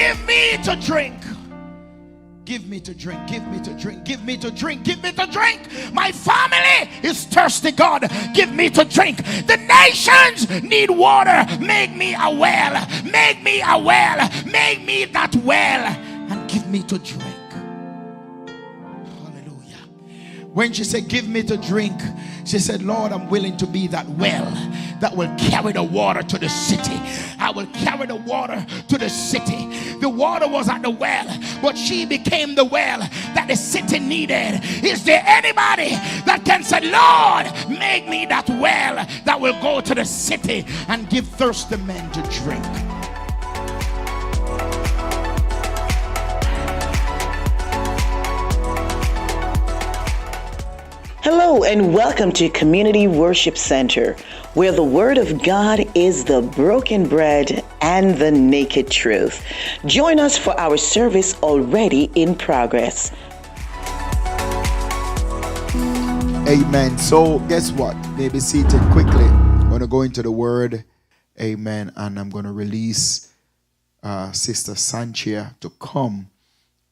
give me to drink. Give me to drink, give me to drink, give me to drink, give me to drink. My family is thirsty, God. Give me to drink. The nations need water. Make me a well. Make me a well. Make me that well. And give me to drink. Hallelujah. When she said, give me to drink, she said, Lord, I'm willing to be that well that will carry the water to the city. I will carry the water to the city. The water was at the well, but she became the well that the city needed. Is there anybody that can say, Lord, make me that well that will go to the city and give thirsty men to drink? Hello and welcome to Community Worship Center, where the Word of God is the broken bread and the naked truth. Join us for our service already in progress. Amen. So guess what? Maybe seated quickly. I'm going to go into the Word. Amen. And I'm going to release Sister Sanchia to come.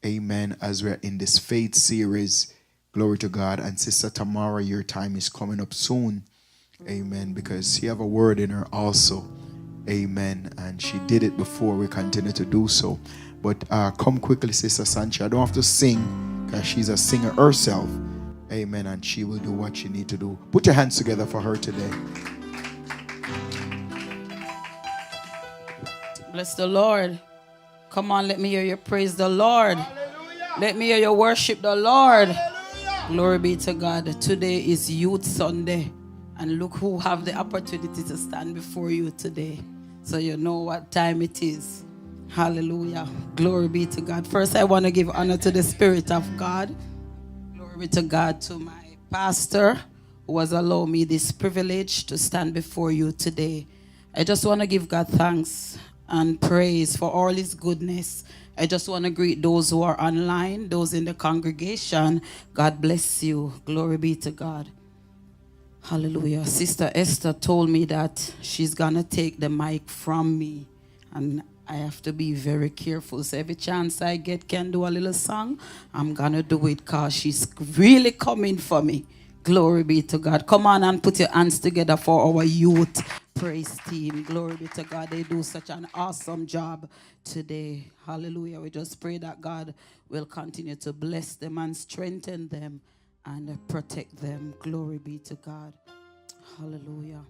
Amen. As we're in this faith series. Glory to God. And Sister Tamara, your time is coming up soon. Amen. Because you have a word in her also. Amen. And she did it before. We continue to do so. But come quickly, Sister Sanchia. I don't have to sing because she's a singer herself. Amen. And she will do what she needs to do. Put your hands together for her today. Bless the Lord. Come on, let me hear you praise the Lord. Hallelujah. Let me hear you worship the Lord. Hallelujah. Glory be to God. Today is Youth Sunday. And look who have the opportunity to stand before you today. So you know what time it is. Hallelujah. Glory be to God. First, I want to give honor to the Spirit of God. Glory be to God, to my pastor who has allowed me this privilege to stand before you today. I just want to give God thanks and praise for all his goodness. I just want to greet those who are online, those in the congregation. God bless you. Glory be to God. Hallelujah. Sister Esther told me that she's going to take the mic from me. And I have to be very careful. So every chance I get can do a little song, I'm going to do it because she's really coming for me. Glory be to God. Come on and put your hands together for our youth praise team. Glory be to God. They do such an awesome job today. Hallelujah. We just pray that God will continue to bless them and strengthen them and protect them. Glory be to God. Hallelujah.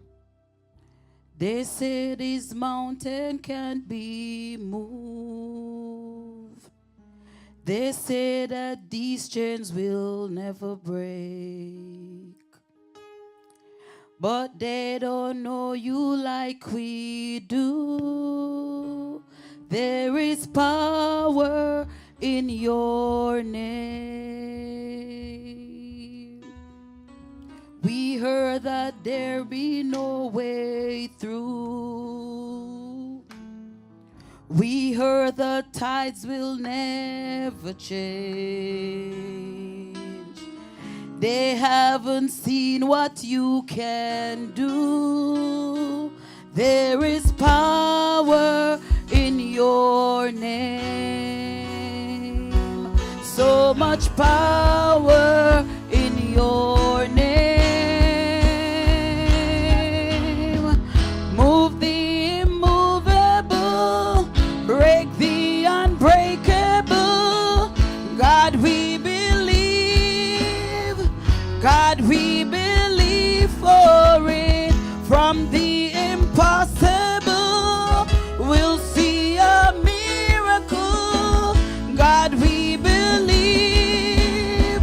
They say this mountain can't be moved. They say that these chains will never break. But they don't know you like we do. There is power in your name. We heard that there be no way through. We heard the tides will never change. They haven't seen what you can do. There is power in your name. So much power in your name. Move the immovable, break the unbreakable. God, we believe. God, we believe for it. From the impossible, we'll see a miracle. God, we believe.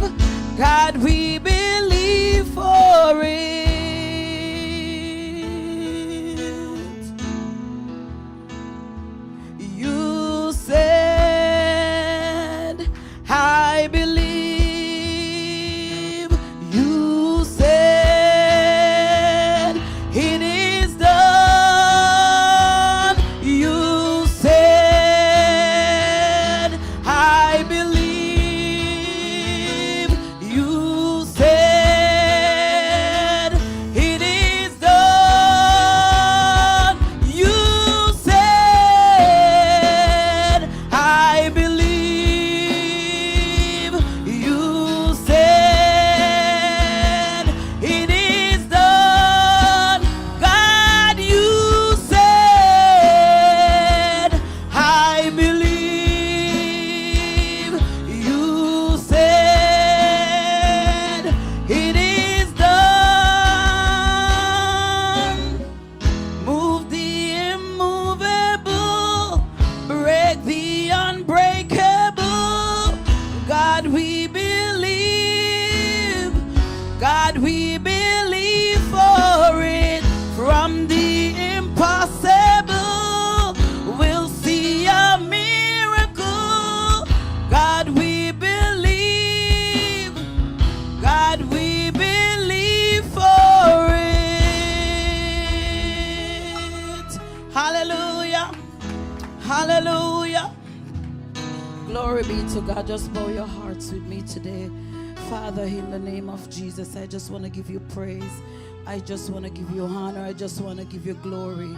Hallelujah. Hallelujah. Glory be to God. Just bow your hearts with me today. Father, in the name of Jesus, I just want to give you praise. I just want to give you honor. I just want to give you glory.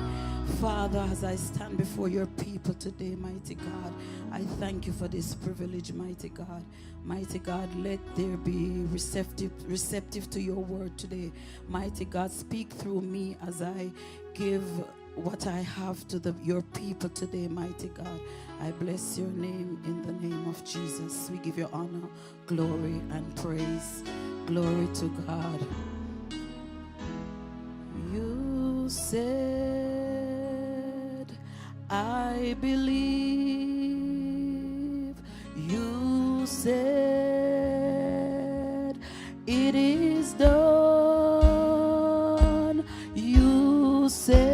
Father, as I stand before your people today, mighty God, I thank you for this privilege, mighty God. Mighty God, let there be receptive to your word today. Mighty God, speak through me as I give what I have to your people today, mighty God. I bless your name in the name of Jesus. We give you honor, glory, and praise. Glory to God. You said, I believe. You said, it is done. You said,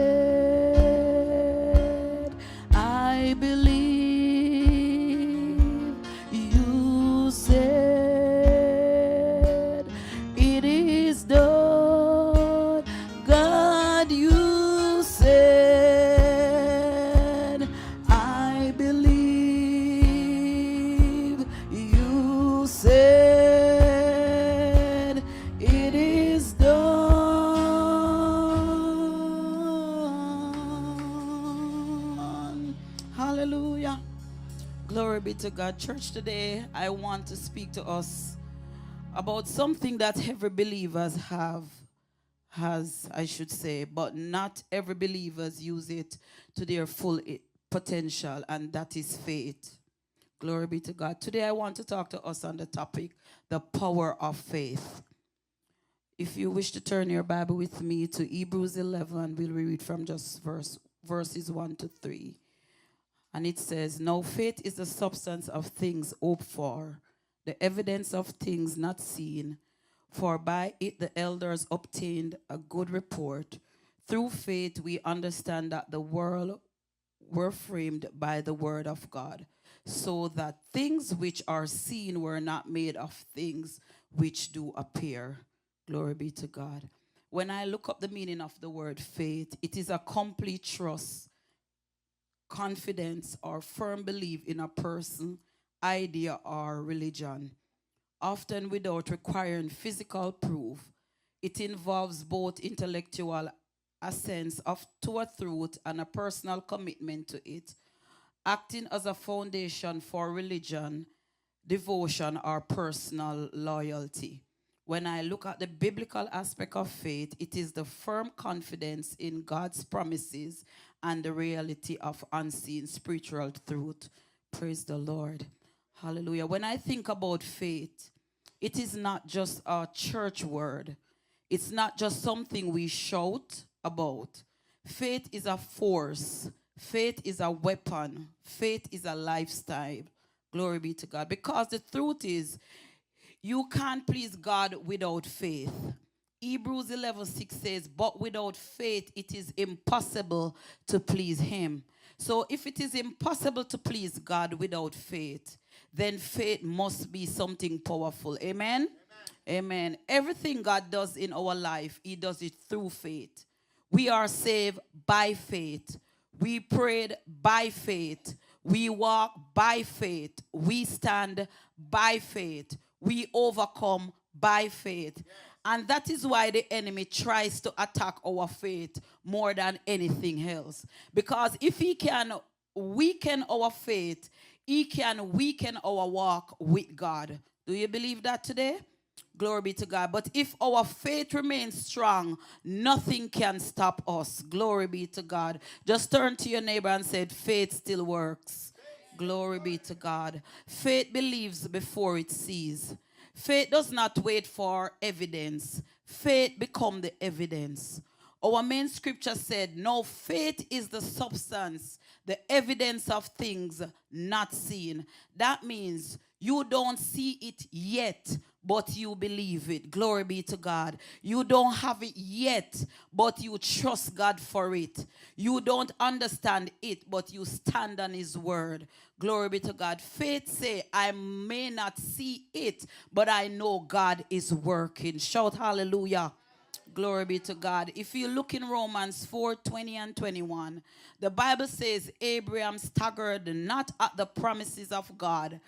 I believe. You said, it is done. God, you said, I believe. You said, it is done. Hallelujah. Glory be to God. Church, today I want to speak to us about something that every believers has, I should say, but not every believers use it to their full potential, and that is faith. Glory be to God. Today I want to talk to us on the topic, the power of faith. If you wish to turn your Bible with me to Hebrews 11, we'll read from just verses 1 to 3. And it says, now faith is the substance of things hoped for, the evidence of things not seen. For by it the elders obtained a good report. Through faith we understand that the world were framed by the word of God, so that things which are seen were not made of things which do appear. Glory be to God. When I look up the meaning of the word faith, it is a complete trust, confidence, or firm belief in a person, idea, or religion, often without requiring physical proof. It involves both intellectual assent to a truth and a personal commitment to it, acting as a foundation for religion, devotion, or personal loyalty. When I look at the biblical aspect of faith, it is the firm confidence in God's promises and the reality of unseen spiritual truth. Praise the Lord. Hallelujah. When I think about faith, it is not just a church word. It's not just something we shout about. Faith is a force. Faith is a weapon. Faith is a lifestyle. Glory be to God. Because the truth is, you can't please God without faith. Hebrews 11:6 says, but without faith it is impossible to please him. So if it is impossible to please God without faith, then faith must be something powerful. Amen? Amen. Everything God does in our life, he does it through faith. We are saved by faith. We prayed by faith. We walk by faith. We stand by faith. We overcome by faith. And that is why the enemy tries to attack our faith more than anything else. Because if he can weaken our faith, he can weaken our walk with God. Do you believe that today? Glory be to God. But if our faith remains strong, nothing can stop us. Glory be to God. Just turn to your neighbor and say, faith still works. Glory be to God. Faith believes before it sees. Faith does not wait for evidence. Faith becomes the evidence. Our main scripture said, no, faith is the substance, the evidence of things not seen. That means you don't see it yet, but you believe it. Glory be to God. You don't have it yet, but you trust God for it. You don't understand it, but you stand on his word. Glory be to God. Faith say, I may not see it, but I know God is working. Shout hallelujah. Glory be to God. If you look in Romans 4:20 and 21, the Bible says Abraham staggered not at the promises of God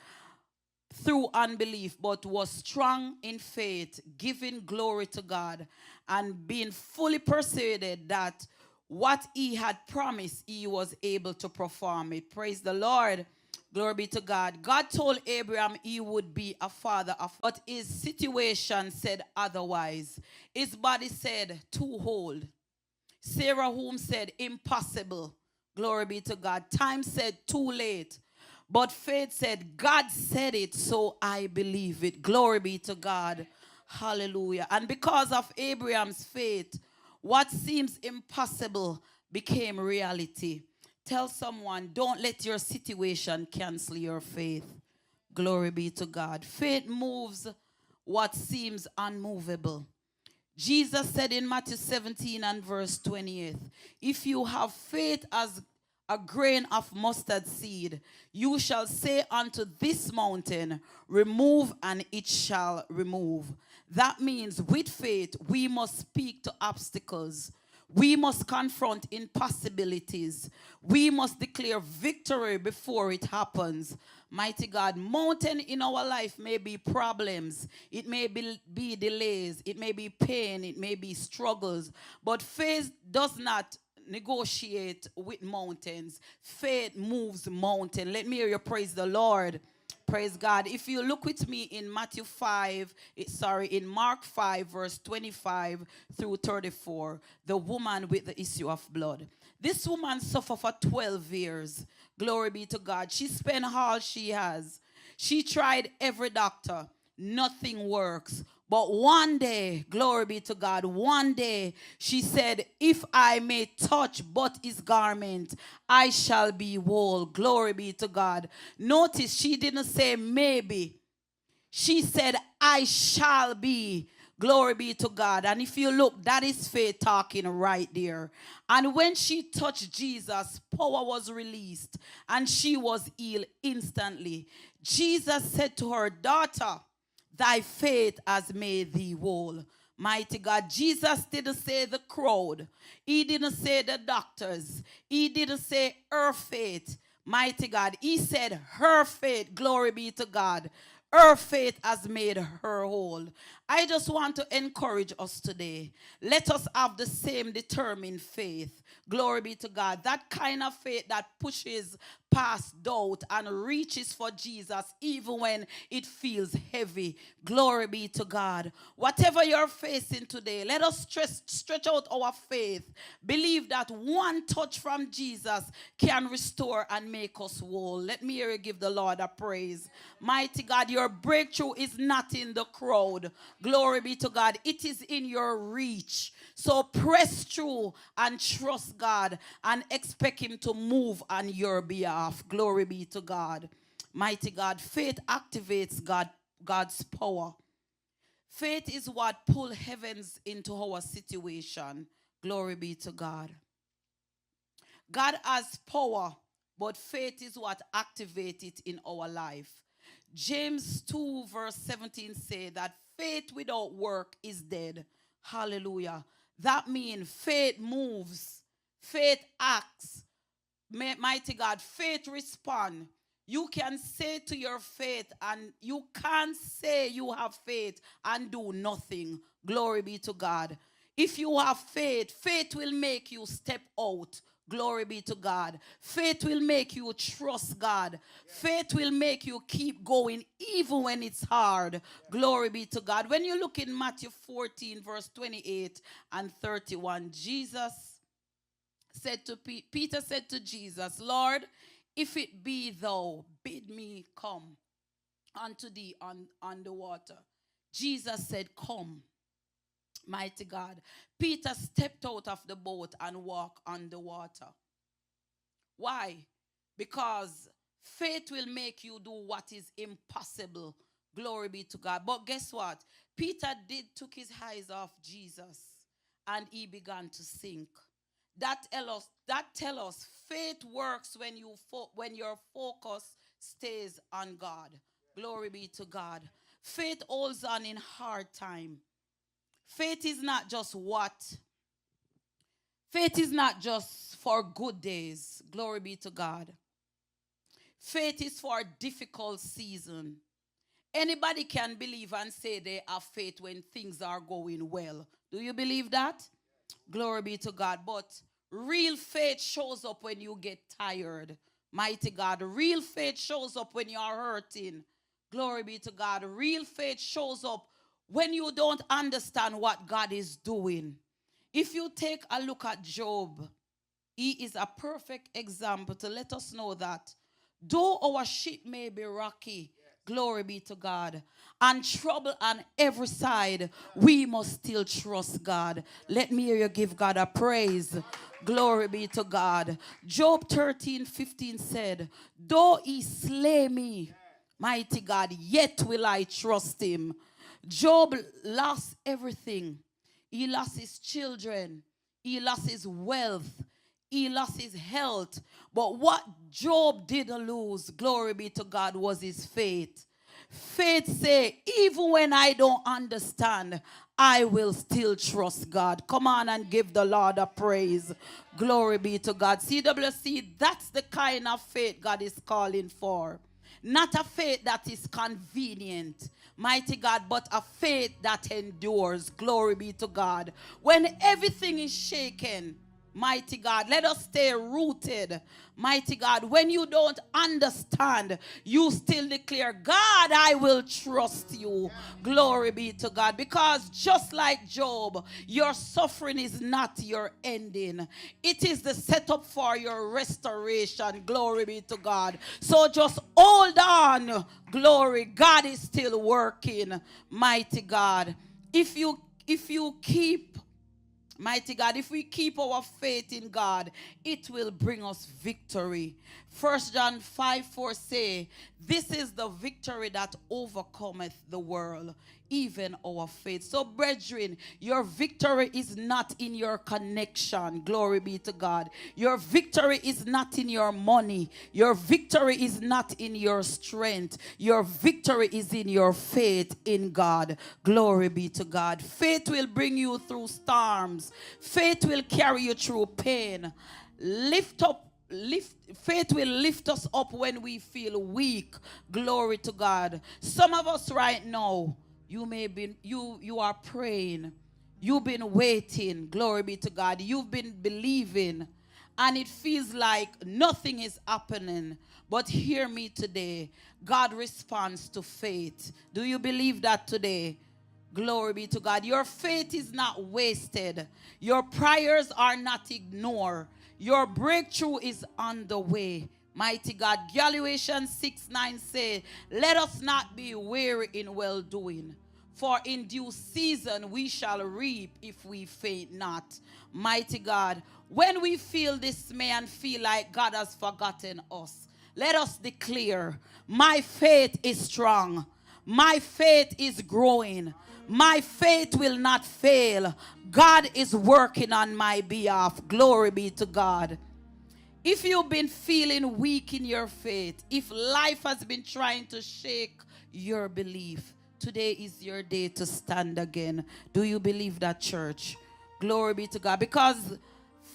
through unbelief, but was strong in faith, giving glory to God, and being fully persuaded that what he had promised, he was able to perform it. Praise the Lord. Glory be to God. God told Abraham he would be a father of, but his situation said otherwise. His body said too old. Sarah whom said impossible. Glory be to God. Time said too late. But faith said, God said it, so I believe it. Glory be to God. Hallelujah. And because of Abraham's faith, what seems impossible became reality. Tell someone, don't let your situation cancel your faith. Glory be to God. Faith moves what seems unmovable. Jesus said in Matthew 17 and verse 28, if you have faith as a grain of mustard seed, you shall say unto this mountain, remove, and it shall remove. That means with faith, we must speak to obstacles. We must confront impossibilities. We must declare victory before it happens. Mighty God, mountain in our life may be problems. It may be delays. It may be pain. It may be struggles. But faith does not negotiate with mountains. Faith moves mountain. Let me hear you praise the Lord. Praise God. If you look with me in in Mark 5, verse 25 through 34, the woman with the issue of blood. This woman suffered for 12 years. Glory be to God. She spent all she has. She tried every doctor. Nothing works. But one day, glory be to God, one day she said, if I may touch but his garment, I shall be whole. Glory be to God. Notice she didn't say maybe. She said, I shall be. Glory be to God. And if you look, that is faith talking right there. And when she touched Jesus, power was released and she was healed instantly. Jesus said to her, daughter, thy faith has made thee whole. Mighty God. Jesus didn't say the crowd. He didn't say the doctors. He didn't say her faith. Mighty God. He said her faith. Glory be to God. Her faith has made her whole. I just want to encourage us today. Let us have the same determined faith. Glory be to God. That kind of faith that pushes past doubt and reaches for Jesus even when it feels heavy. Glory be to God. Whatever you're facing today, let us stretch out our faith. Believe that one touch from Jesus can restore and make us whole. Let me hear you give the Lord a praise. Mighty God, your breakthrough is not in the crowd. Glory be to God. It is in your reach. So press through and trust God and expect him to move on your behalf. Glory be to God. Mighty God, faith activates God's power. Faith is what pulls heavens into our situation. Glory be to God. God has power, but faith is what activates it in our life. James 2 verse 17 say that faith without work is dead. Hallelujah. That means faith moves, faith acts. Mighty God, faith respond. You can say to your faith, and you can't say you have faith and do nothing. Glory be to God. If you have faith, faith will make you step out. Glory be to God. Faith will make you trust God. Faith will make you keep going even when it's hard. Glory be to God. When you look in Matthew 14 verse 28 and 31, Peter said to Jesus, Lord, if it be thou, bid me come unto thee on the water. Jesus said, come. Mighty God. Peter stepped out of the boat and walked on the water. Why? Because faith will make you do what is impossible. Glory be to God. But guess what? Peter took his eyes off Jesus and he began to sink. That tell us faith works when your focus stays on God. Glory be to God. Faith holds on in hard time. Faith is not just what? Faith is not just for good days. Glory be to God. Faith is for a difficult season. Anybody can believe and say they have faith when things are going well. Do you believe that? Glory be to God. But real faith shows up when you get tired. Mighty God. Real faith shows up when you are hurting. Glory be to God. Real faith shows up when you don't understand what God is doing. If you take a look at Job, he is a perfect example to let us know that though our ship may be rocky, glory be to God, and trouble on every side, we must still trust God. Let me hear you give God a praise. Glory be to God. Job 13:15 said, though he slay me, mighty God, yet will I trust him. Job lost everything. He lost his children. He lost his wealth. He lost his health. But what Job didn't lose, glory be to God, was his faith. Faith say, even when I don't understand, I will still trust God. Come on and give the Lord a praise. Glory be to God. CWC, that's the kind of faith God is calling for. Not a faith that is convenient, mighty God, but a faith that endures. Glory be to God. When everything is shaken, mighty God, let us stay rooted. Mighty God, when you don't understand, you still declare, God, I will trust you. Glory be to God. Because just like Job, your suffering is not your ending. It is the setup for your restoration. Glory be to God. So just hold on. Glory. God is still working. Mighty God. If you keep, mighty God, if we keep our faith in God, it will bring us victory. 1 John 5:4 say, this is the victory that overcometh the world, even our faith. So, brethren, your victory is not in your connection. Glory be to God. Your victory is not in your money. Your victory is not in your strength. Your victory is in your faith in God. Glory be to God. Faith will bring you through storms. Faith will carry you through pain. Faith will lift us up when we feel weak. Glory to God. Some of us right now, you are praying. You've been waiting. Glory be to God. You've been believing. And it feels like nothing is happening. But hear me today. God responds to faith. Do you believe that today? Glory be to God. Your faith is not wasted. Your prayers are not ignored. Your breakthrough is on the way. Mighty God. Galatians 6:9 says, let us not be weary in well-doing, for in due season we shall reap if we faint not. Mighty God. When we feel dismay and feel like God has forgotten us, let us declare, my faith is strong. My faith is growing. My faith will not fail. God is working on my behalf. Glory be to God. If you've been feeling weak in your faith, if life has been trying to shake your belief, today is your day to stand again. Do you believe that, church? Glory be to God. Because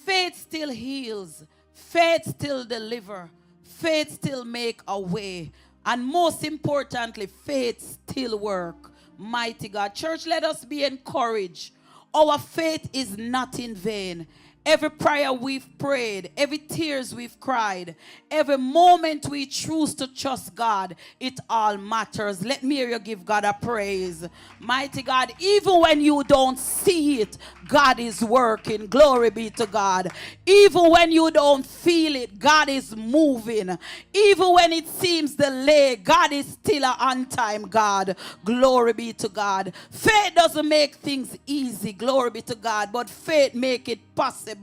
faith still heals. Faith still delivers. Faith still make a way. And most importantly, faith still work. Mighty God. Church, let us be encouraged. Our faith is not in vain. Every prayer we've prayed, every tears we've cried, every moment we choose to trust God, it all matters. Let me hear you give God a praise. Mighty God, even when you don't see it, God is working. Glory be to God. Even when you don't feel it, God is moving. Even when it seems delayed, God is still an on-time God. Glory be to God. Faith doesn't make things easy. Glory be to God. But faith make it possible.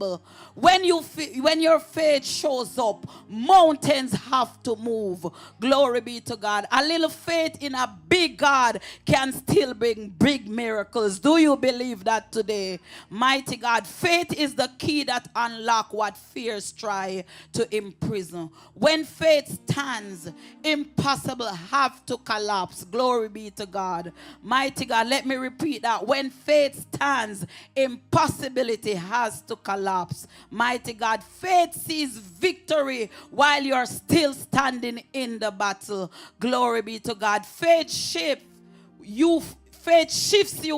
When your faith shows up, mountains have to move. Glory be to God. A little faith in a big God can still bring big miracles. Do you believe that today? Mighty God, faith is the key that unlocks what fears try to imprison. When faith stands, impossible have to collapse. Glory be to God. Mighty God, let me repeat that. When faith stands, impossibility has to collapse. Mighty God, faith sees victory while you're still standing in the battle. Glory be to God. Faith shifts you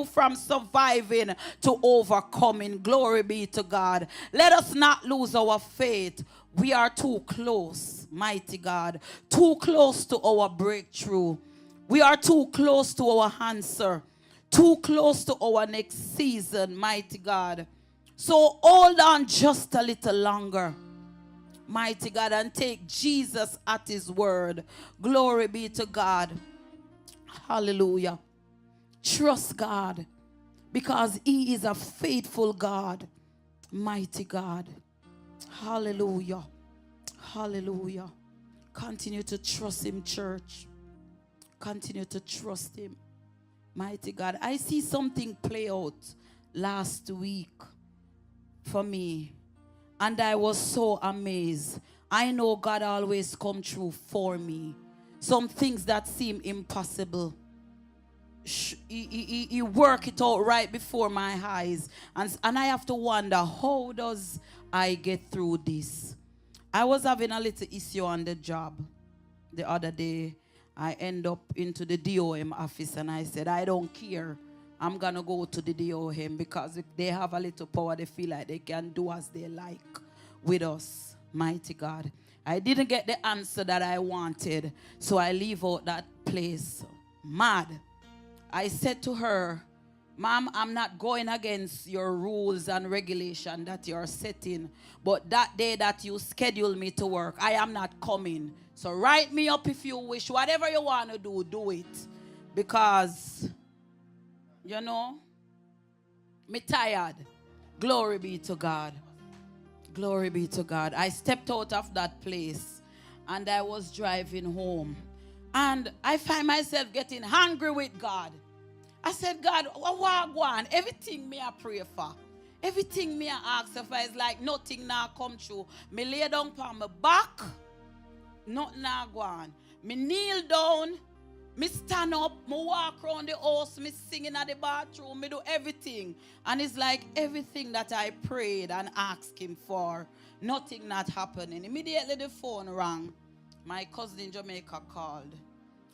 from surviving to overcoming. Glory be to God. Let us not lose our faith. We are too close, mighty God. Too close to our breakthrough. We are too close to our answer. Too close to our next season, mighty God. So hold on just a little longer, mighty God, and take Jesus at his word. Glory be to God. Hallelujah. Trust God because he is a faithful God. Mighty God. Hallelujah. Hallelujah. Continue to trust him, church. Continue to trust him. Mighty God. I see something play out last week for me. And I was so amazed. I know God always come through for me. Some things that seem impossible, he work it out right before my eyes. And I have to wonder, how does I get through this? I was having a little issue on the job the other day. I end up into the DOM office and I said, I don't care. I'm going to go to the DOM because if they have a little power, they feel like they can do as they like with us. Mighty God. I didn't get the answer that I wanted, so I leave out that place mad. I said to her, Ma'am, I'm not going against your rules and regulation that you're setting, but that day that you schedule me to work, I am not coming. So write me up if you wish. Whatever you want to do, do it. Because, you know, me tired. Glory be to God. Glory be to God. I stepped out of that place and I was driving home. And I find myself getting hungry with God. I said, God, what want? Everything me I pray for, everything me I ask for is like nothing now come true. Me lay down on my back, nothing now go on. Me kneel down, me stand up, me walk around the house, me singing at the bathroom, me do everything. And it's like everything that I prayed and asked him for, nothing not happening. Immediately the phone rang. My cousin in Jamaica called.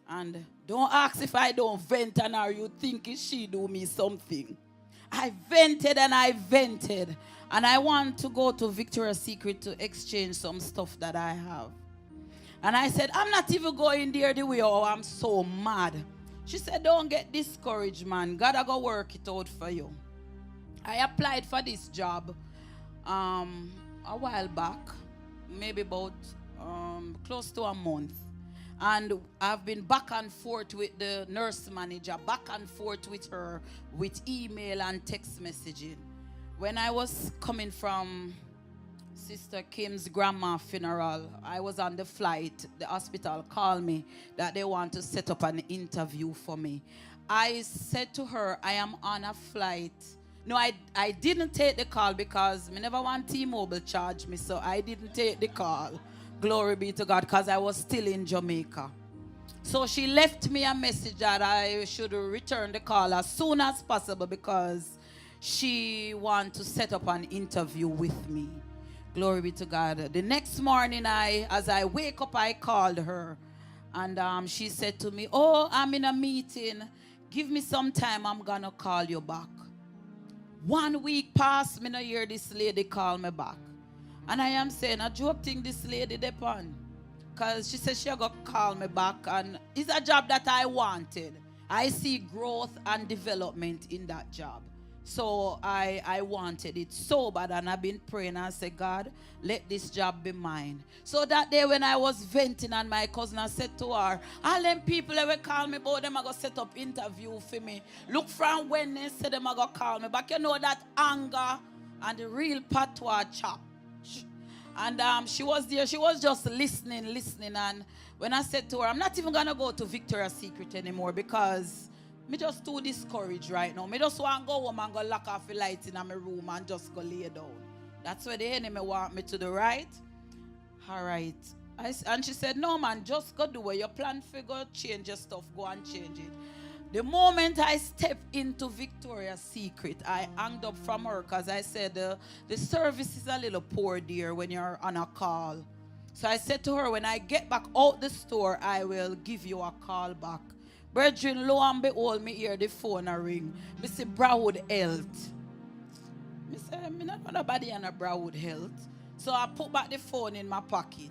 And don't ask if I don't vent and are you thinking she do me something. I vented and I vented. And I want to go to Victoria's Secret to exchange some stuff that I have. And I said, I'm not even going there the way, oh, I'm so mad. She said, don't get discouraged, man. God I go work it out for you. I applied for this job a while back, maybe about close to a month. And I've been back and forth with the nurse manager, back and forth with her, with email and text messaging. When I was coming from Sister Kim's grandma funeral, I was on the flight. The hospital called me that they want to set up an interview for me. I said to her, I am on a flight. No, I didn't take the call because I never want T-Mobile charge me, so I didn't take the call. Glory be to God, because I was still in Jamaica. So she left me a message that I should return the call as soon as possible because she wants to set up an interview with me. Glory be to God. The next morning, as I wake up, I called her. And she said to me, oh, I'm in a meeting. Give me some time. I'm going to call you back. 1 week passed. Me not hear this lady call me back. And I am saying, I joke thing this lady depend. Because she said she going to call me back. And it's a job that I wanted. I see growth and development in that job. So I wanted it so bad. And I've been praying. I said, God, let this job be mine. So that day when I was venting and my cousin, I said to her, all them people that will call me about them, I going to set up interview for me. Look from when they said them, I going to call me back. You know that anger and the real patois chop. And she was there. She was just listening. And when I said to her, I'm not even going to go to Victoria's Secret anymore because Me just too discouraged right now. Me just want to go home and go lock off the lights in my room and just go lay down. That's where the enemy want me to do, right? All right. And she said, no, man, just go do it. Your plan figure, change your stuff, go and change it. The moment I stepped into Victoria's Secret, I hung up from her because I said, the service is a little poor, dear, when you're on a call. So I said to her, when I get back out the store, I will give you a call back. Brethren, lo and behold, me hear the phone a ring. Me say, Browwood Health. Me say, me not want nobody on a Browwood Health. So I put back the phone in my pocket.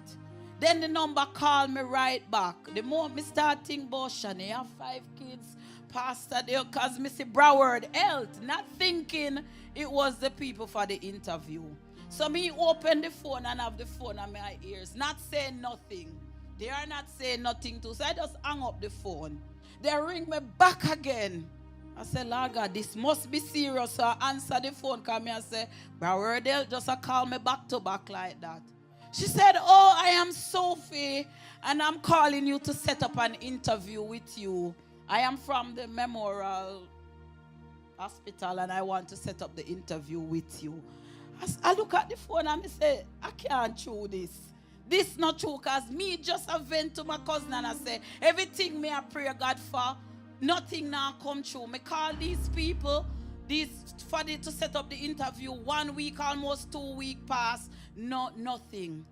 Then the number called me right back. The moment me start thinking about Shani, have 5 kids, pastor there, because me say Browwood Health. Not thinking it was the people for the interview. So me open the phone and have the phone on my ears, not saying nothing. They are not saying nothing too. So I just hung up the phone. They ring me back again. I said, Lord God, this must be serious. So I answer the phone, come here and say, Browwood Health, just call me back to back like that. She said, oh, I am Sophie, and I'm calling you to set up an interview with you. I am from the Memorial Hospital, and I want to set up the interview with you. I look at the phone and I say, I can't do this. This not true, because me just a vent to my cousin and I say, everything me I pray God for, nothing now come true. Me call these people, to set up the interview, 1 week, almost 2 weeks pass, nothing.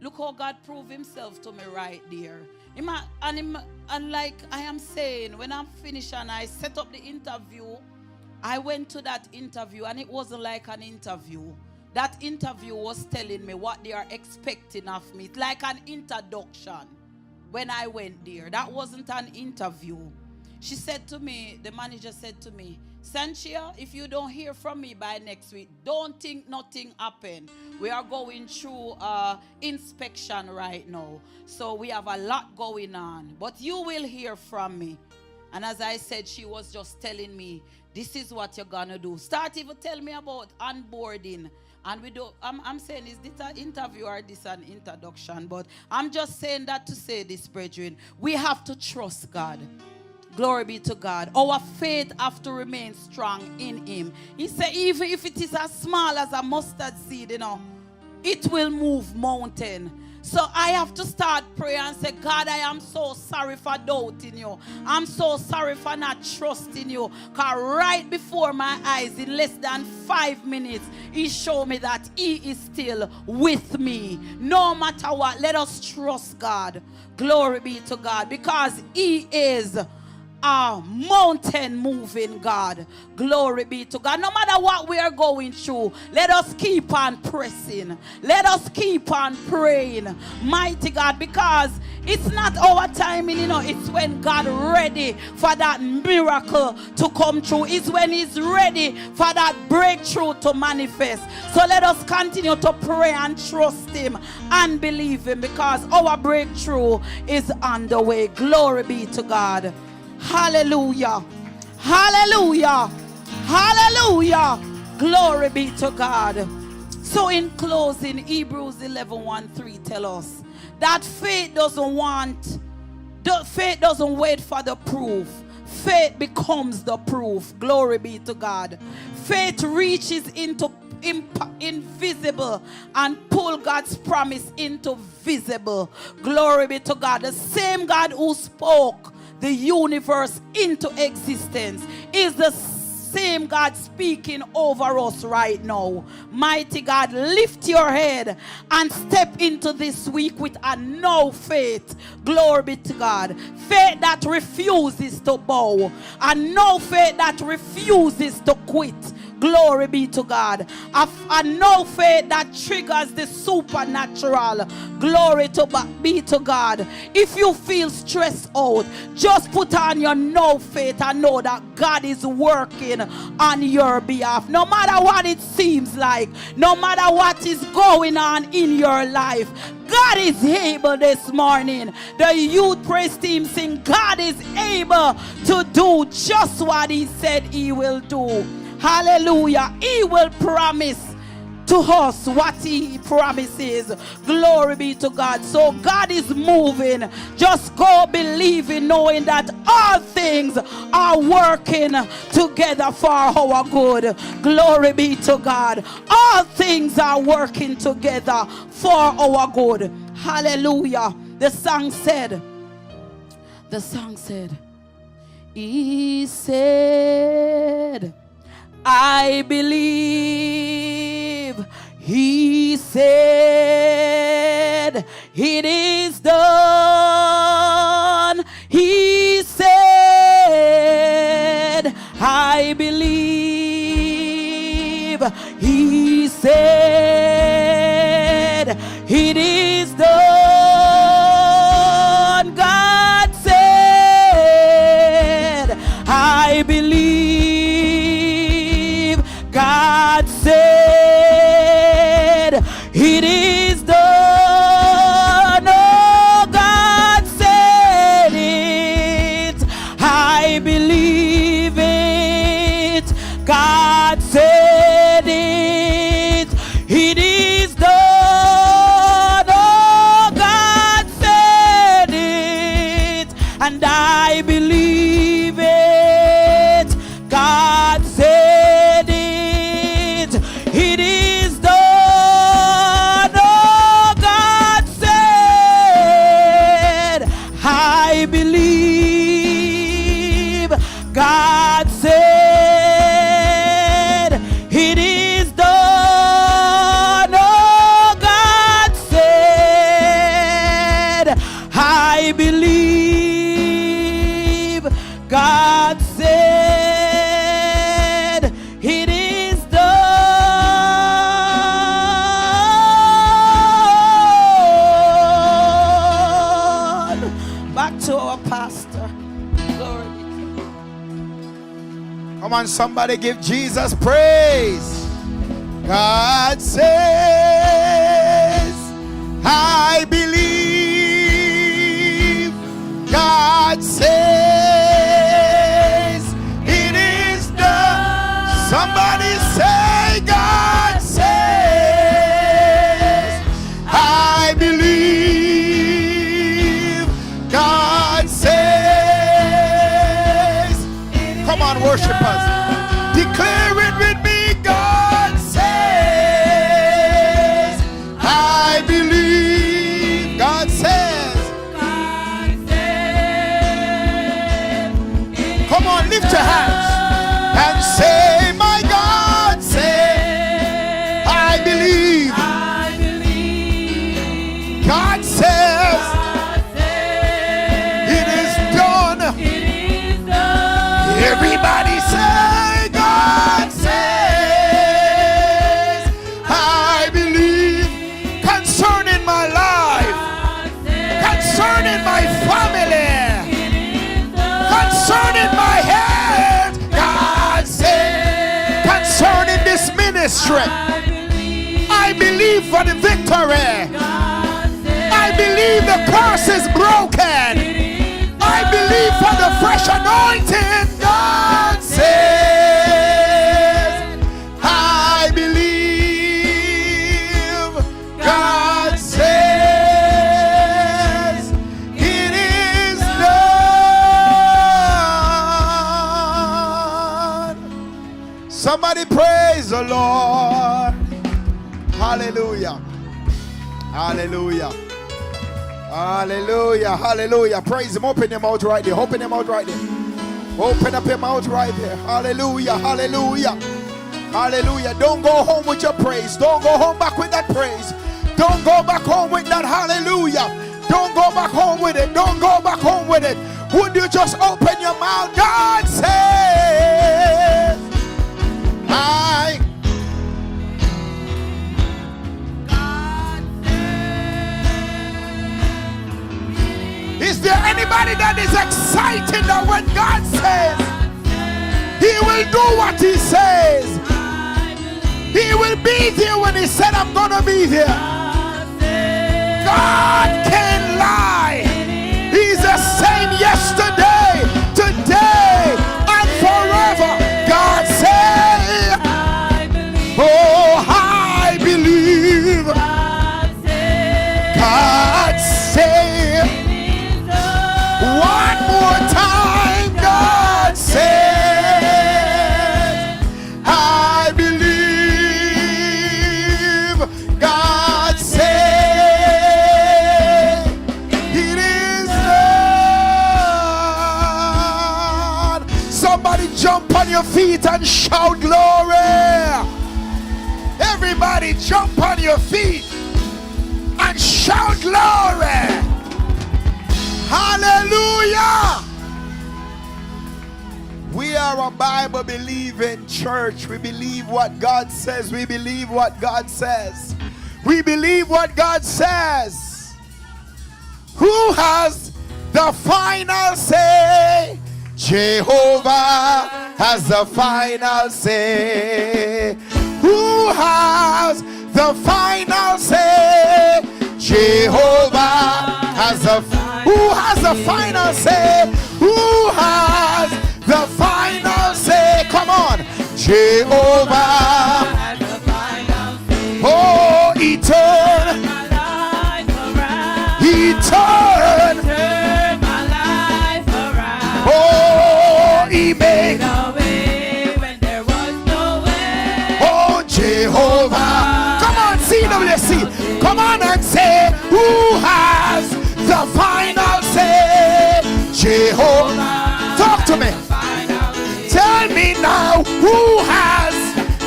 Look how God proved himself to me right there. And like I am saying, when I'm finished and I set up the interview, I went to that interview and it wasn't like an interview. That interview was telling me what they are expecting of me. It's like an introduction when I went there. That wasn't an interview. She said to me, the manager said to me, Sanchia, if you don't hear from me by next week, don't think nothing happened. We are going through inspection right now. So we have a lot going on. But you will hear from me. And as I said, she was just telling me, this is what you're going to do. Start even tell me about onboarding. And we do. I'm saying, is this an interview or this an introduction? But I'm just saying that to say this, brethren. We have to trust God. Glory be to God. Our faith have to remain strong in him. He said, even if it is as small as a mustard seed, it will move mountain. So I have to start praying and say, God, I am so sorry for doubting you. I'm so sorry for not trusting you. Because right before my eyes, in less than 5 minutes, he showed me that he is still with me. No matter what, let us trust God. Glory be to God. Because he is a mountain moving God. Glory be to God. No matter what we are going through, let us keep on pressing. Let us keep on praying. Mighty God, because it's not our timing, it's when God ready for that miracle to come true. It's when he's ready for that breakthrough to manifest. So let us continue to pray and trust him and believe him, because our breakthrough is on the way. Glory be to God. Hallelujah. Hallelujah. Hallelujah. Glory be to God. So in closing, Hebrews 11:1-3 tell us that faith doesn't wait for the proof. Faith becomes the proof. Glory be to God. Faith reaches into invisible and pull God's promise into visible. Glory be to God. The same God who spoke the universe into existence is the same God speaking over us right now. Mighty God, lift your head and step into this week with a no faith. Glory be to God. Faith that refuses to bow, and no faith that refuses to quit. Glory be to God. A no faith that triggers the supernatural. Glory be to God. If you feel stressed out, just put on your no faith and know that God is working on your behalf. No matter what it seems like, no matter what is going on in your life, God is able this morning. The youth praise team sing, God is able to do just what he said he will do. Hallelujah. He will promise to us what he promises. Glory be to God. So God is moving. Just go believing, knowing that all things are working together for our good. Glory be to God. All things are working together for our good. Hallelujah. The song said, he said, I believe. He said, it is done. He said, I believe. He said, it is done. God said, I believe. God said, it is done. Oh, God said it. I believe it. God said it. It is done. Oh, God said it. And I believe it. God said it. It is done. Oh, God said, I believe. God said, it is done. Oh, God said, I believe. God said, it is done. Back to our pastor. Glory be to God. Come on, somebody give Jesus praise. God says, I believe. God says, it is done. Somebody say, God says, I believe. God says. Come on, worshipers. Declare it with me. God says, I believe. God says. Come on, lift your hands and say, my God says, I believe. God says, it is done. Everybody say, God says, I believe. Concerning my life, concerning my family, concerning my head, God said, concerning this ministry, I believe for the victory. I believe the curse is broken. I believe for the fresh anointing. God says, I believe. God says, it is done. Somebody praise the Lord. Hallelujah. Hallelujah. Hallelujah. Hallelujah. Praise him. Open your mouth right there. Open your mouth right there. Open up your mouth right there. Hallelujah. Hallelujah. Hallelujah. Don't go home with your praise. Don't go home back with that praise. Don't go back home with that hallelujah. Don't go back home with it. Don't go back home with it. Would you just open your mouth? God says, I. Is there anybody that is excited that when God says he will do what he says? He will be there when he said I'm gonna be there. God can't lie. He's the same yesterday, today, and forever. God said, oh, I your feet and shout glory. Everybody jump on your feet and shout glory. Hallelujah. We are a Bible believing church. We believe what God says. We believe what God says. We believe what God says. Who has the final say? Jehovah has the final say. Who has the final say? Jehovah has the. Who has the final say? Who has the final say? Come on, Jehovah. Oh, he turned. He turned. Oh, he made a way when there was no way. Oh, Jehovah. Come on, CWC. Come on and say, who has the final say? Jehovah. Talk to me. Tell me now, who has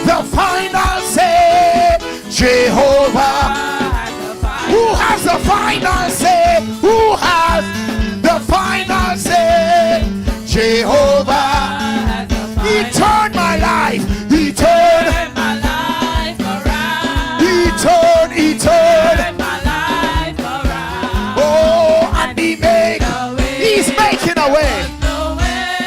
the final say? Jehovah. Who has the final say? Who has the final say? Jehovah. He turned my life. He turned my life around. He turned my life around. Oh, and he made. He's making a way.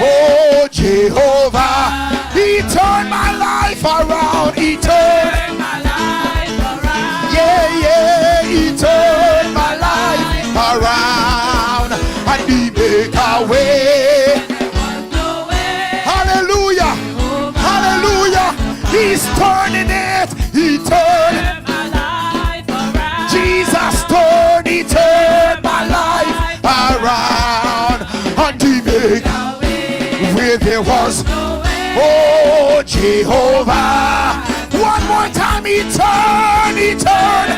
Oh, Jehovah. He turned my life around. He turned my life around. Yeah, yeah. He turned my life around. And he made a way. Hallelujah. Hallelujah. He's turning it. He turned my life around. Jesus turned. He turned my life around. And he made where there was. Oh, Jehovah. One more time. He turned. He turned.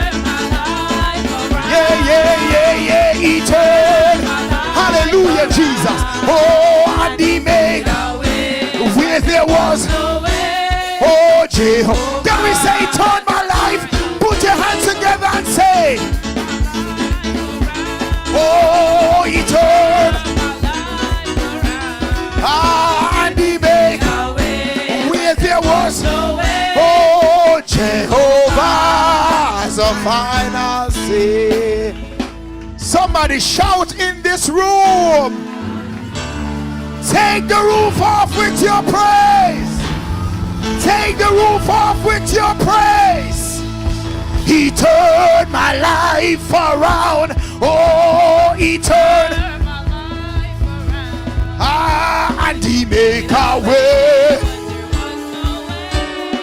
Yeah, yeah, yeah, yeah. He turned. Hallelujah, Jesus. Oh, and he made where there was. Oh, Jehovah. Then we say, turn my life. Put your hands together and say, oh, he turned. Ah, and he made where there was. Oh, Jehovah has a final say. Somebody shout in this room. Take the roof off with your praise. Take the roof off with your praise. He turned my life around. Oh, he turned. Ah, and he make a way.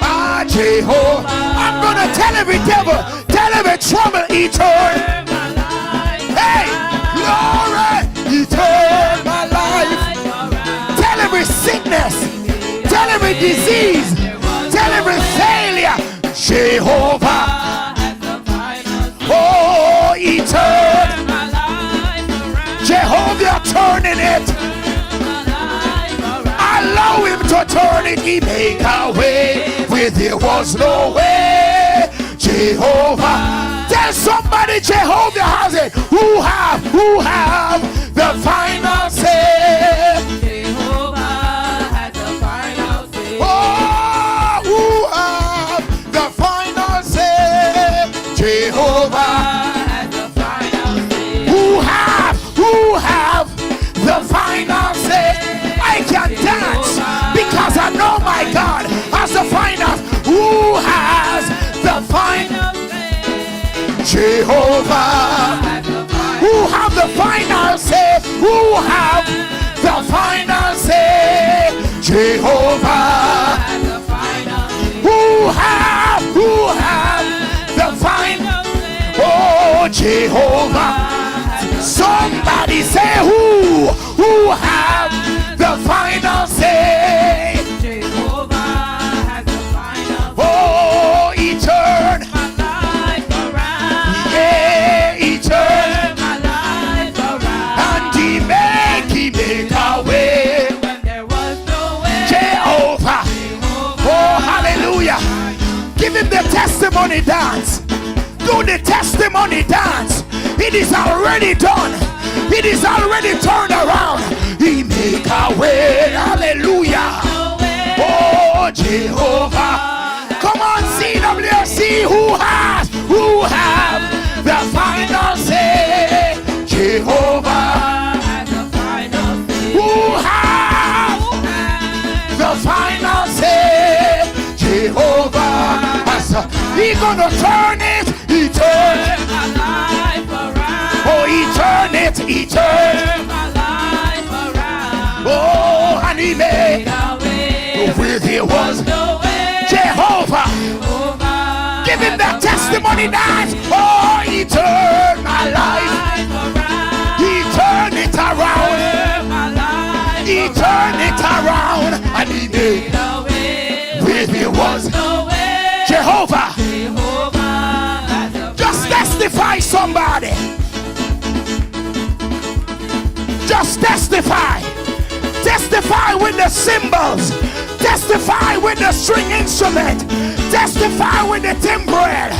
Ah, Jehovah. I'm gonna tell every devil, tell every trouble, he turned. Hey, glory, he turned my life. Tell every sickness, tell every disease, tell every failure, Jehovah. Oh, he turned. Jehovah turning it. Allow him to turn it. He make a way where there was no way. Jehovah. Tell somebody Jehovah has it. Who have the final say? Jehovah has the final say. Oh, who have the final say? Jehovah has the final say. Who have the final say? I can dance because I know my God has the final. Who has the final say? Jehovah. Who have the final say? Who have the final say? Jehovah. Who have the final say? Oh, Jehovah. Somebody say who have the final say? Jehovah has the final say. Oh, he turned my life around. Yeah, he turned my life around. And he make a way when there was no way. Jehovah. testimony dance. Do the testimony dance. It is already done. It is already turned around. He make a way. Hallelujah. Oh, Jehovah. Come on, CWC. Who have the final say? Jehovah. Who have the final say? Jehovah. He gonna turn it. He turn my life around. Oh, he turn it. He turn my life around. Oh, and he made a way where there was no way. Jehovah. Give him that testimony dance. Oh, he turned my life around. He turned it around. He turned it around. And he made a way where there was no way. Jehovah. Just testify, somebody. Just testify. Testify with the cymbals. Testify with the string instrument. Testify with the timbrel.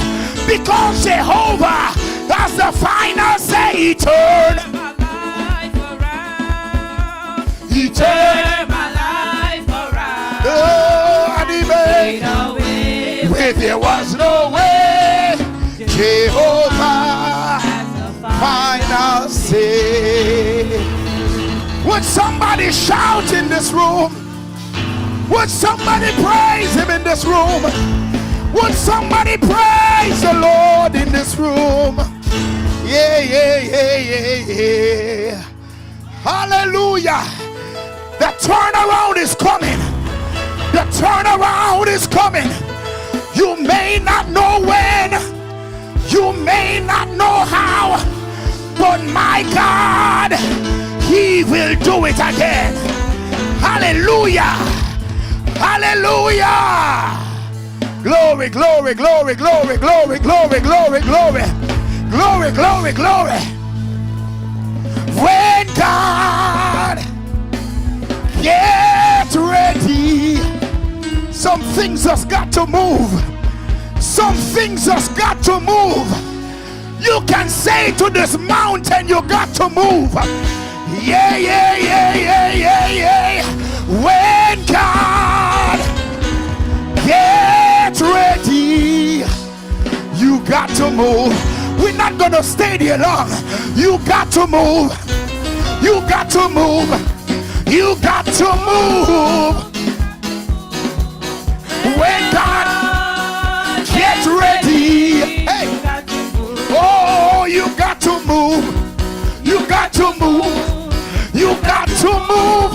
Because Jehovah has the final say. He turned my life around. He turned my life around. Oh, and he made a way where there was no way. Jehovah has the final say. Would somebody shout in this room? Would somebody praise him in this room? Would somebody praise the Lord in this room? Yeah, yeah, yeah, yeah, yeah. Hallelujah. The turnaround is coming. The turnaround is coming. You may not know when, you may not know how, but my God, he will do it again. Hallelujah. Hallelujah. Glory, glory, glory, glory, glory, glory, glory, glory, glory, glory, glory. When God gets ready, some things has got to move. Some things has got to move. You can say to this mountain, you got to move. Yeah, yeah, yeah, yeah, yeah, yeah. When God gets ready, you got to move. We're not gonna stay there long. You got to move. You got to move. You got to move. When God gets ready, hey, oh, you got to move. You got to move. You got to move.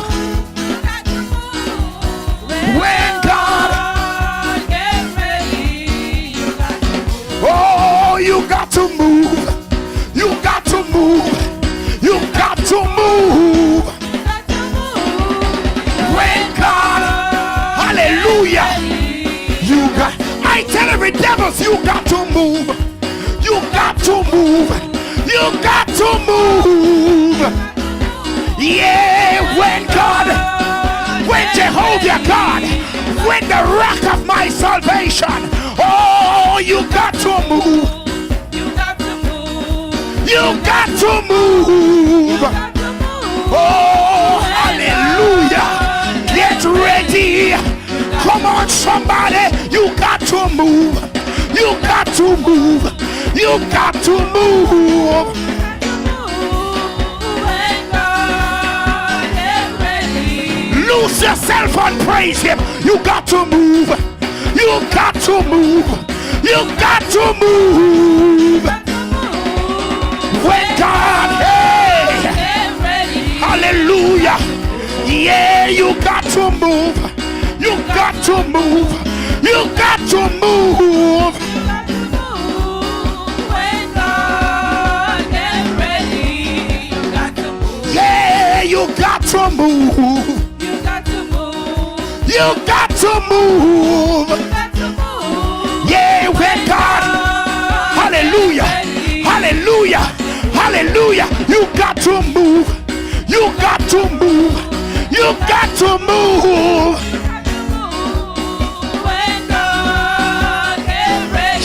When God gets ready, oh, you got to move. You got to move. You got to move. When God, hallelujah, you got, I tell every devil, you got to move. You got to move. You got to move. Yeah, when God, when Jehovah God, when the rock of my salvation, oh, you got to move. You got to move. You got to move. Oh, hallelujah. Get ready. Come on, somebody. You got to move. You got to move. You got to move. Lose yourself and praise him. You got to move. You got to move. You got to move. When God, hey, hallelujah. Yeah, you got to move. You got to move. You got to move. When God gets ready, you got to move. Yeah, you got to move. You got to move. You got to move. Yeah, when God, hallelujah, hallelujah, hallelujah. You got to move. You got to move. You got to move. When God gets ready,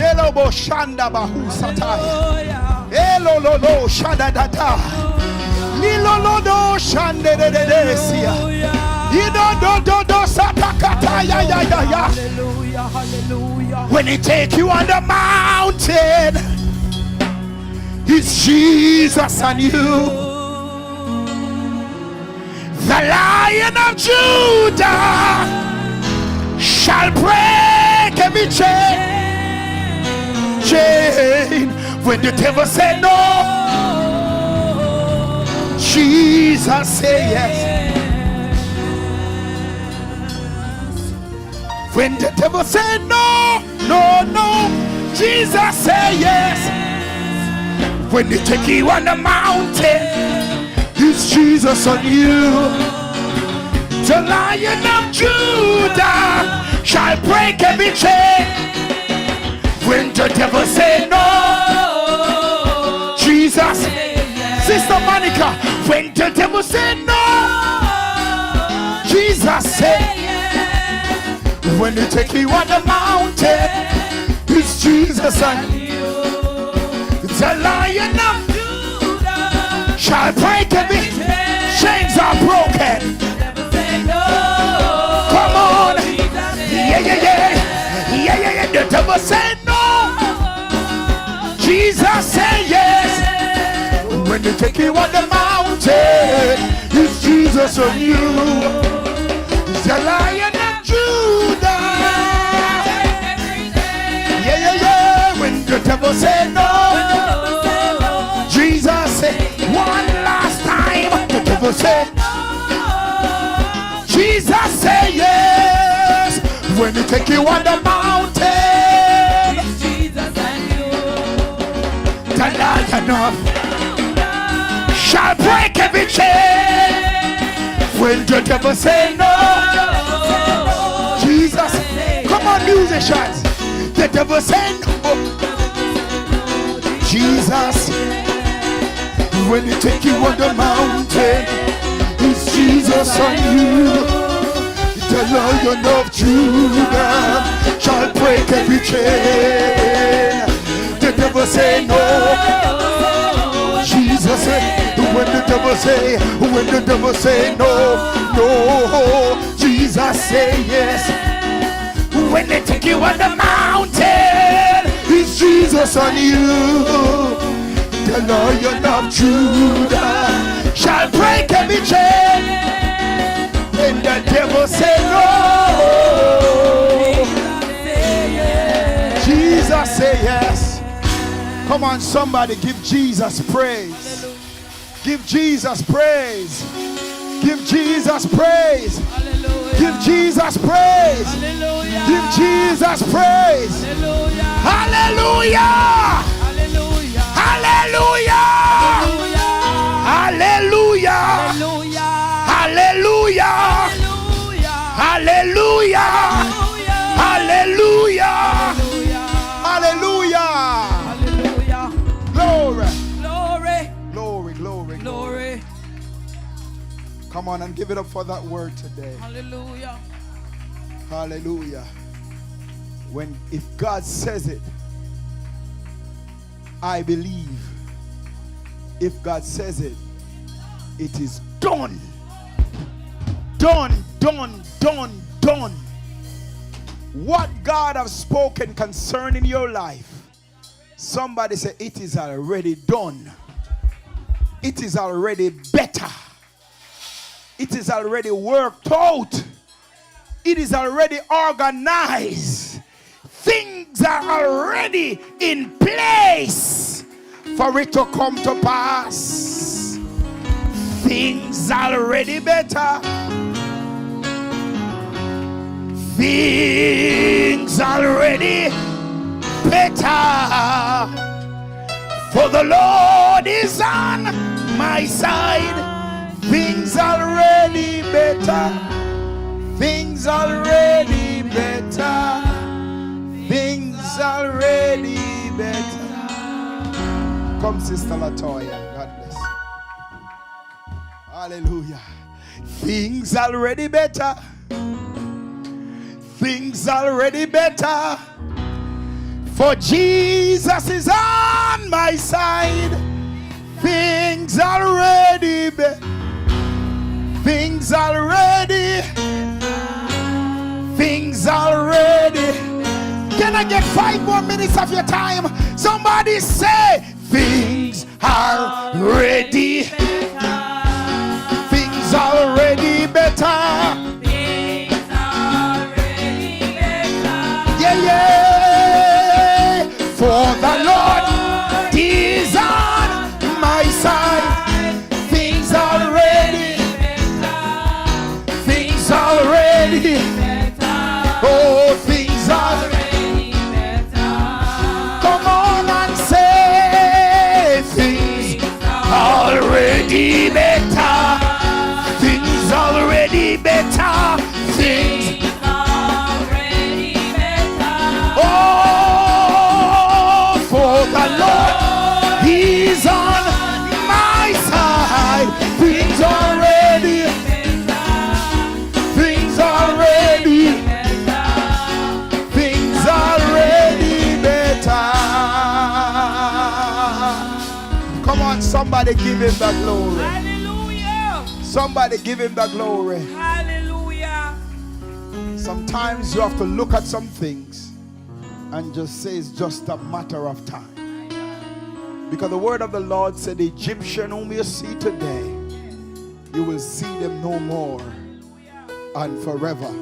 Elobo shanda bahu sataya. Elolo shada dada. Lilolo shande de desia. Ido satakata ya. Hallelujah, hallelujah. When he take you on the mountain, it's Jesus and you. The Lion of Judah shall break every chain. When the devil said no, Jesus said yes. When the devil said no, Jesus said yes. When they take you on the mountain, it's Jesus on you. The Lion of Judah shall break every chain. When the devil say no, Jesus. Sister Monica, when the devil say no, Jesus say. When they take you on the mountain, it's Jesus on you. The Lion of shall break every chains are broken. Come on. Yeah. The devil said no. Jesus said yes. When they take you on the mountain, it's Jesus on you. The Lion of Judah. Yeah. When the devil said no, Jesus said. One last time, the devil said, Jesus said yes. When he take you on the mountain, Jesus and you. The Lion of shall break every chain. When the devil say no, Jesus. Come on, musicians. The devil say no, Jesus. When they take you on the mountain, it's Jesus on you. The Lion of Judah shall break every chain. The devil say no, Jesus say. When the devil say no, Jesus say yes. When they take you on the mountain, it's Jesus on you. The Lion of Judah shall break every chain. When the devil say no, Jesus say yes. Come on, somebody, give Jesus praise. Give Jesus praise. Give Jesus praise. Give Jesus praise. Give Jesus praise. Hallelujah. Hallelujah! Hallelujah! Hallelujah! Hallelujah! Hallelujah! Hallelujah! Glory! Come on and give it up for that word today. Hallelujah! Hallelujah! If God says it, I believe. If God says it, it is done. Done. What God has spoken concerning your life, somebody say it is already done. It is already better. It is already worked out. It is already organized. Things are already in place for it to come to pass. Things already better. Things already better. For the Lord is on my side. Things already better. Things already better. Things already better. Come, Sister Latoya. God bless you. Hallelujah. Things already better. Things already better. For Jesus is on my side. Things already better. Things already. Things already. Can I get 5 more minutes of your time? Somebody say, things are ready. Things already better. Things already better. Yeah, yeah. For the Lord is on my side. Things already. Things already. Oh, things already. Come on and say, things already better. Things already better. Things already better. Oh, for the Lord, He's on my side. Things already. Things already. Things already better. Come on, somebody give Him the glory. Hallelujah. Somebody give Him the glory. Hallelujah. Sometimes you have to look at some things and just say it's just a matter of time. Because the word of the Lord said, the Egyptian whom you see today, you will see them no more and forever.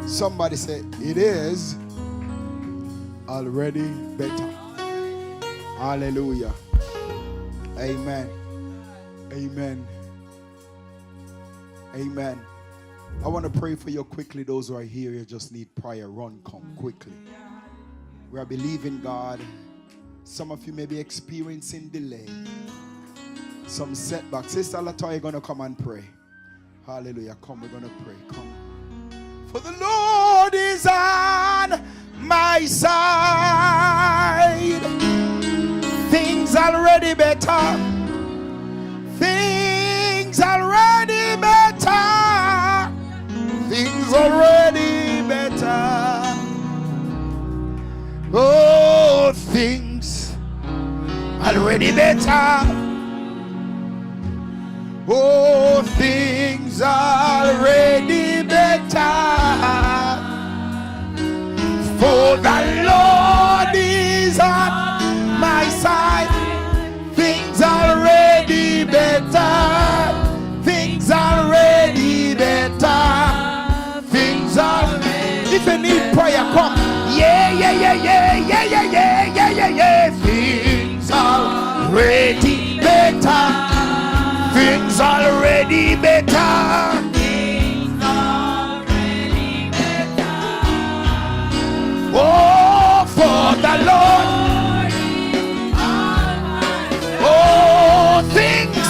Somebody say, it is already better. Hallelujah. Amen. Amen. Amen. I want to pray for you quickly. Those who are here, you just need prayer. Run, come quickly. We are believing God. Some of you may be experiencing delay, some setbacks. Sister Latoya, you're going to come and pray. Hallelujah. Come, we're going to pray. Come. For the Lord is on my side. Things already better. Things already better. Things already better. Oh, things already better. Oh, things already better. For the Lord is on my side. Things already better. Things already better. Things already. If you need prayer, come. Yeah, yeah, yeah, yeah, yeah, yeah, yeah, yeah, yeah, yeah. Things already better. Things already better. Things already better. Oh, for the Lord. Oh, things.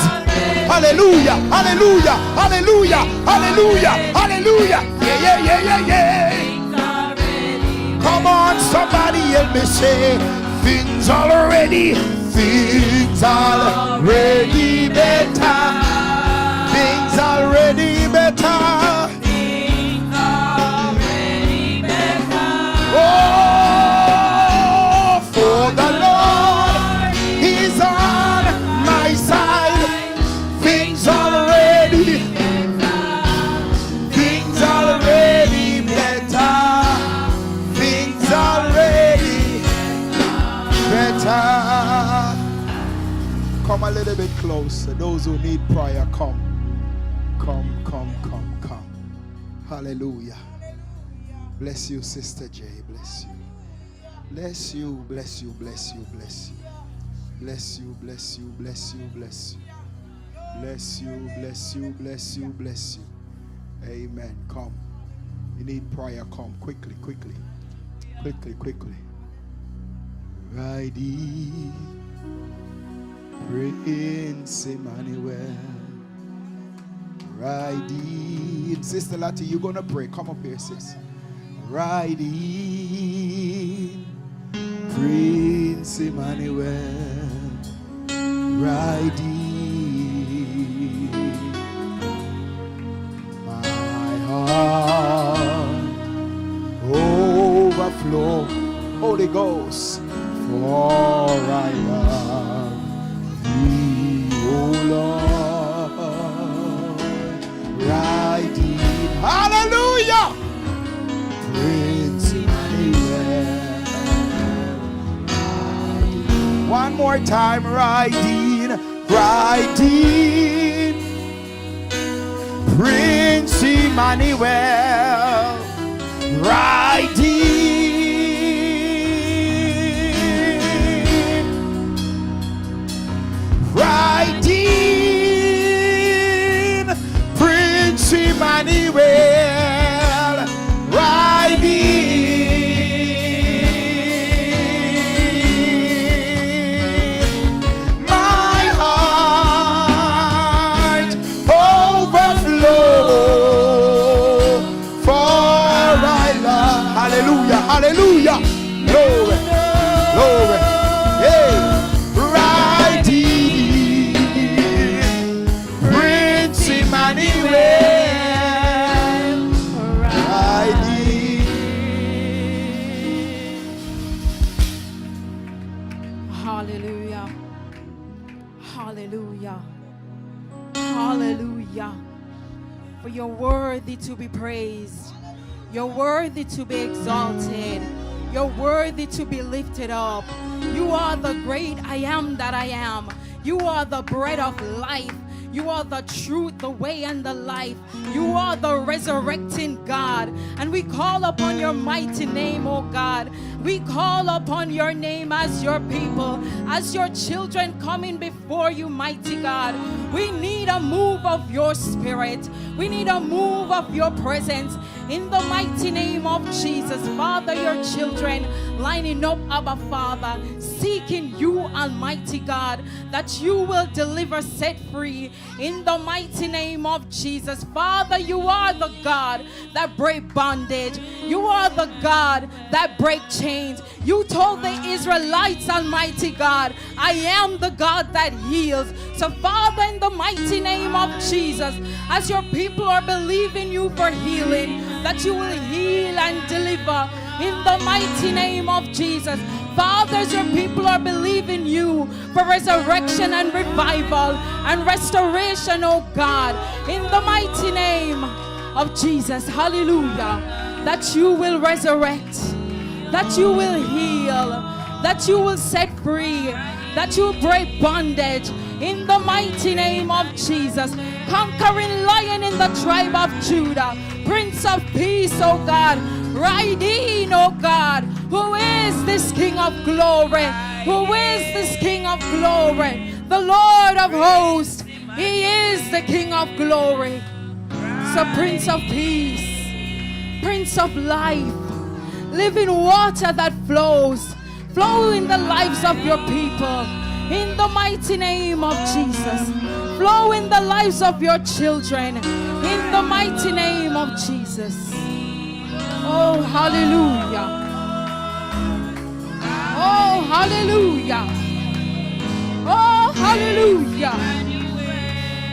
Hallelujah, hallelujah, hallelujah, hallelujah, hallelujah. Yeah, yeah, yeah, yeah, yeah. Come on, somebody help me say, things already better. Things already better. Things already better. Oh, for the Lord, He's on my side. Things already better. Things already better. Things already better. Come a little bit closer. Those who need prayer, come. Come, come, come, come. Hallelujah. Bless you, Sister J. Bless you. Bless you, bless you, bless you, bless you. Bless you, bless you, bless you, bless you. Bless you, bless you, bless you, bless you. Amen. Come. You need prayer, come. Quickly, quickly. Quickly, quickly. Riding. Prince Emmanuel, riding. Sister Lati, you're gonna pray. Come up here, sis. Riding, Prince Emmanuel, riding. My heart overflow Holy Ghost. For I love thee, O Lord. Right in. Hallelujah. Prince Emmanuel. One more time. Right in. Right in. Prince Emmanuel. Right in. Right in, Prince Emmanuel, right in. My heart overflow, for I love. Hallelujah, hallelujah, glory, glory, hey. Hallelujah. Hallelujah. Hallelujah. For you're worthy to be praised. You're worthy to be exalted. You're worthy to be lifted up. You are the great I am that I am. You are the bread of life. You are the truth, the way, and the life. You are the resurrecting God. And we call upon your mighty name, oh God. We call upon your name as your people, as your children coming before you, mighty God. We need a move of your spirit. We need a move of your presence. In the mighty name of Jesus, Father, your children lining up, Abba Father, seeking you, Almighty God, that you will deliver, set free. In the mighty name of Jesus, Father, you are the God that break bondage. You are the God that break chains. You told the Israelites, Almighty God, I am the God that heals. So Father, in the mighty name of Jesus, as your people are believing you for healing, that you will heal and deliver in the mighty name of Jesus. Father, as your people are believing you for resurrection and revival and restoration, oh God, in the mighty name of Jesus, hallelujah, that you will resurrect, that you will heal, that you will set free, that you will break bondage in the mighty name of Jesus. Conquering lion in the tribe of Judah, Prince of Peace, oh God, ride in, oh God. Who is this King of glory? Who is this King of glory? The Lord of hosts. He is the King of glory. So Prince of Peace, Prince of life, living water that flows, flow in the lives of your people. In the mighty name of Jesus, flow in the lives of your children. In the mighty name of Jesus. Oh, hallelujah. Oh, hallelujah. Oh, hallelujah.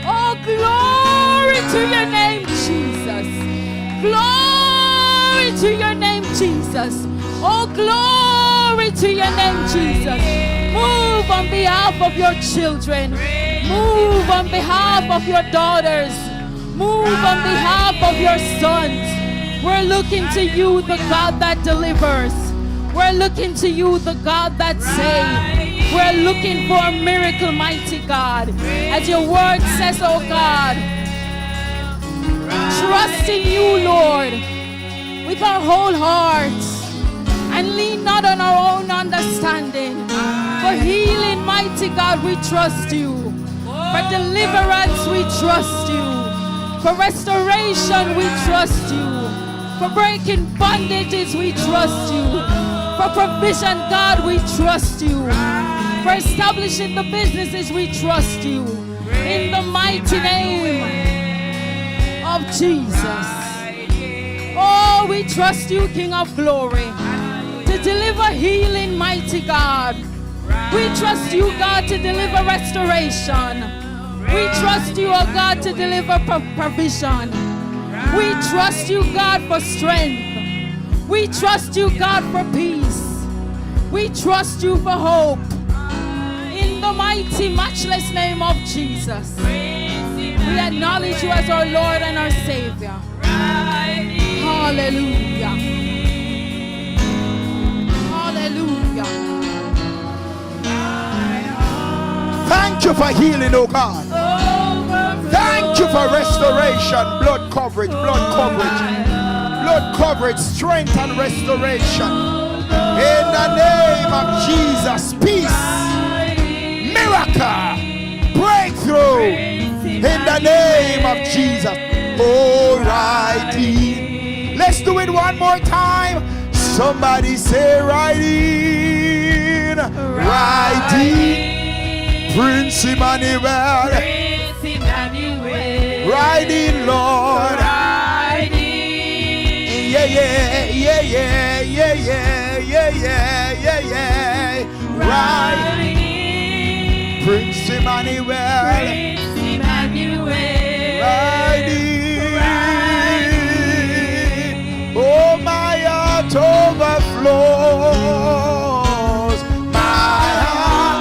Oh, glory to your name, Jesus. Glory to your name, Jesus. Oh, glory to your name, Jesus. Move on behalf of your children. Move on behalf of your daughters. Move on behalf of your sons. We're looking to you, the God that delivers. We're looking to you, the God that saves. We're looking for a miracle, mighty God. As your word says, oh God, trust in you, Lord, with our whole hearts, and lean not on our own understanding. For healing, mighty God, we trust you. For deliverance, we trust you. For restoration, we trust you. For breaking bondages, we trust you. For provision, God, we trust you. For establishing the businesses, we trust you. In the mighty name of Jesus. Oh, we trust you, King of glory, to deliver healing, mighty God. We trust you, God, to deliver restoration. We trust you, oh God, to deliver provision. We trust you, God, for strength. We trust you, God, for peace. We trust you for hope. In the mighty, matchless name of Jesus. We acknowledge you as our Lord and our Savior. Hallelujah. Hallelujah. Thank you for healing, oh God. Thank you for restoration, blood coverage, strength and restoration. In the name of Jesus, peace, miracle, breakthrough. In the name of Jesus. Alrighty. Let's do it one more time. Somebody say right in. Right in. Prince Emmanuel. Right in, Lord. Right in. Yeah. Right in. Prince Emmanuel. Right in. Oh, my heart overflows. My heart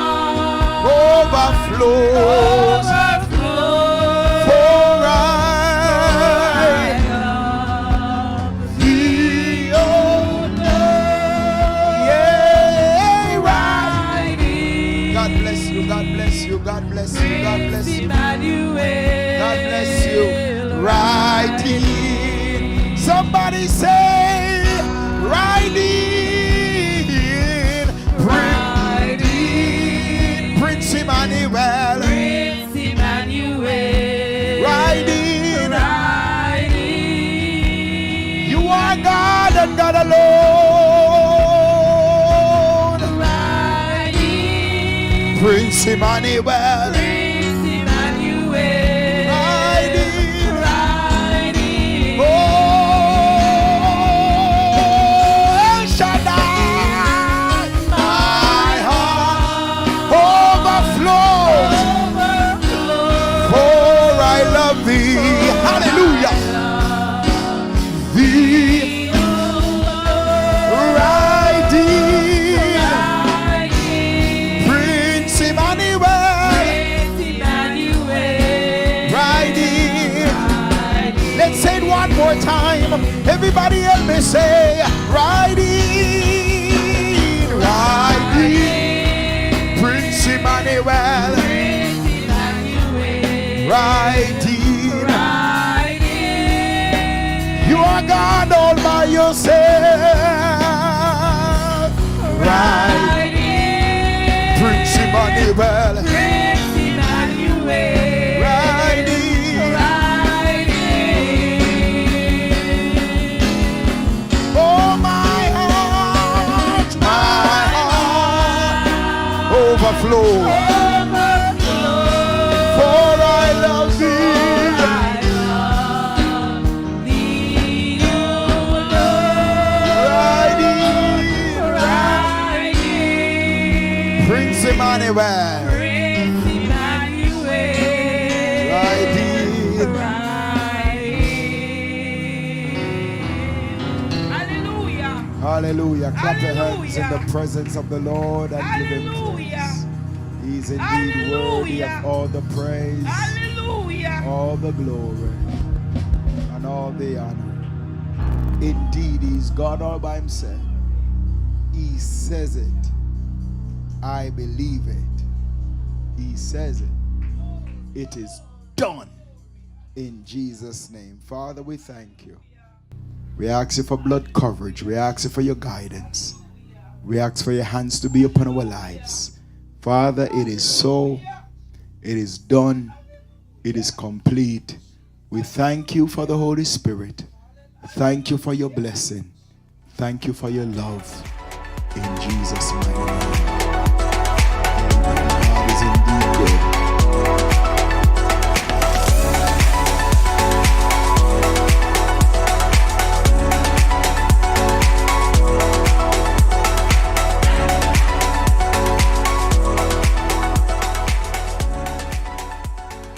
overflows. For I love thee, oh Lord. Yeah, right. God bless you, God bless you, God bless you, God bless you. God bless you. Right in. Somebody say, right in. Right in. Prince Emmanuel. Right in. You are God and God alone. Prince Emmanuel. Hallelujah. The riding Prince Emmanuel. Riding. Let's say it one more time. Everybody help me say riding. Riding Prince Emmanuel. Riding. You are God all by yourself. Right. Prince Emmanuel. Riding. Oh, my heart overflows. For I love thee. Prince Emmanuel. Hallelujah. Hallelujah. Clap your hands in the presence of the Lord and give him praise. He's indeed worthy of all the praise, all the glory, and all the honor. Indeed, he's God all by himself. He says it. I believe it. He says it. It is done. In Jesus' name. Father, we thank you. We ask you for blood coverage. We ask you for your guidance. We ask for your hands to be upon our lives. Father, it is so. It is done. It is complete. We thank you for the Holy Spirit. Thank you for your blessing. Thank you for your love. In Jesus' mighty name.